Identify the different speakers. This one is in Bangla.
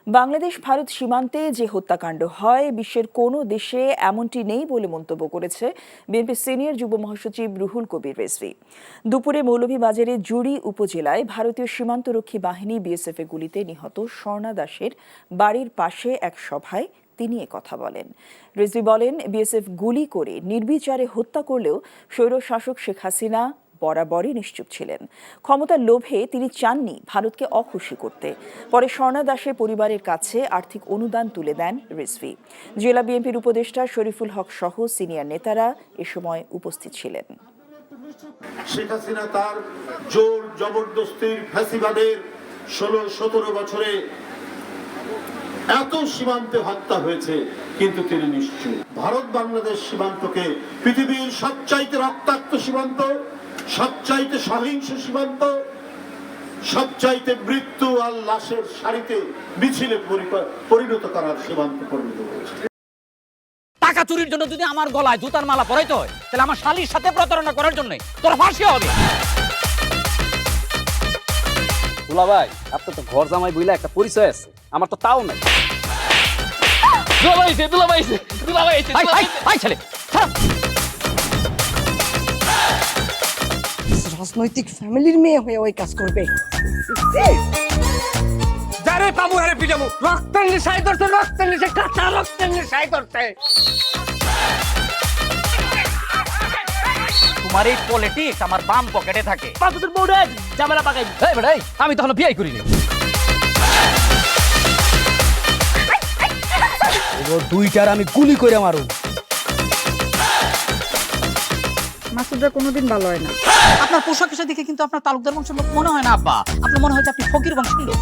Speaker 1: বাংলাদেশ ভারত সীমান্তে যে হত্যাকাণ্ড হয় বিশ্বের কোনো দেশে এমনটি নেই বলে মন্তব্য করেছে বিএনপির সিনিয়র যুব মহাসচিব রুহুল কবির রিজভী। দুপুরে মৌলভীবাজারের জুড়ি উপজেলায় ভারতীয় সীমান্তরক্ষী বাহিনী বিএসএফ এর গুলিতে নিহত স্বর্ণা দাসের বাড়ির পাশে এক সভায় তিনি কথা বলেন। রিজভী বলেন, বিএসএফ গুলি করে নির্বিচারে হত্যা করলেও স্বৈরশাসক শেখ হাসিনা বরাবরই নিশ্চুপ ছিলেন। ক্ষমতার লোভে তিনি চাননি ভারতকে অখুশি করতে। পরে স্বর্ণা দাসের পরিবারের কাছে আর্থিক অনুদান তুলে দেন রিজভী। জেলা বিএনপির উপদেষ্টা শরীফুল হক সহ সিনিয়র নেতারা এ সময় উপস্থিত ছিলেন।
Speaker 2: শেখ হাসিনা তার জোর জবরদস্তির ফ্যাসিবাদের 16-17 বছরে এত সীমান্তে হত্যা হয়েছে, কিন্তু তিনি নিশ্চুপ। ভারত বাংলাদেশ সীমান্তকে পৃথিবীর সবচাইতে রক্তাক্ত সীমান্ত, সবচাইতে সহিংস সীমান্ত, সবচাইতে মৃত্যু আর লাশের সারিতে মিছিলে পরিণত করার সীমান্ত পরিণত হয়েছে।
Speaker 3: টাকা চুরির জন্য যদি আমার গলায় জুতার মালা পরাইতে হয়, তাহলে আমার শালীর সাথে প্রতারণা করার জন্য তোর ফাঁসি হবে।
Speaker 4: দুলাভাই, আপনার তো ঘর জামাই বইলা একটা পরিচয় আছে, আমার তো তাও নাই।
Speaker 5: রাজনৈতিক ফ্যামিলির মেয়ে হয়ে ওই কাজ করবে।
Speaker 3: যারে পাবো আরে পিটাবো। রক্তের নেশায় ধরছে, রক্তের নেশায়, কাঁচা রক্তের নেশায় ধরছে। তোমার এই পলিটিক্স আমার বাম পকেটে থাকে।
Speaker 4: তোদের বউরে ঝামেলা পাকাই। এই বেটাই, আমি তখন বিয়ে করিনি। দুইটার আমি গুলি করে মারু।
Speaker 5: মাসুদরা কোনোদিন ভালো হয় না।
Speaker 3: আপনার পোশাক আশাক দেখে কিন্তু আপনার তালুকদার বংশের লোক মনে হয় না আব্বা। আপনার মনে হয় যে আপনি ফকির বংশের লোক।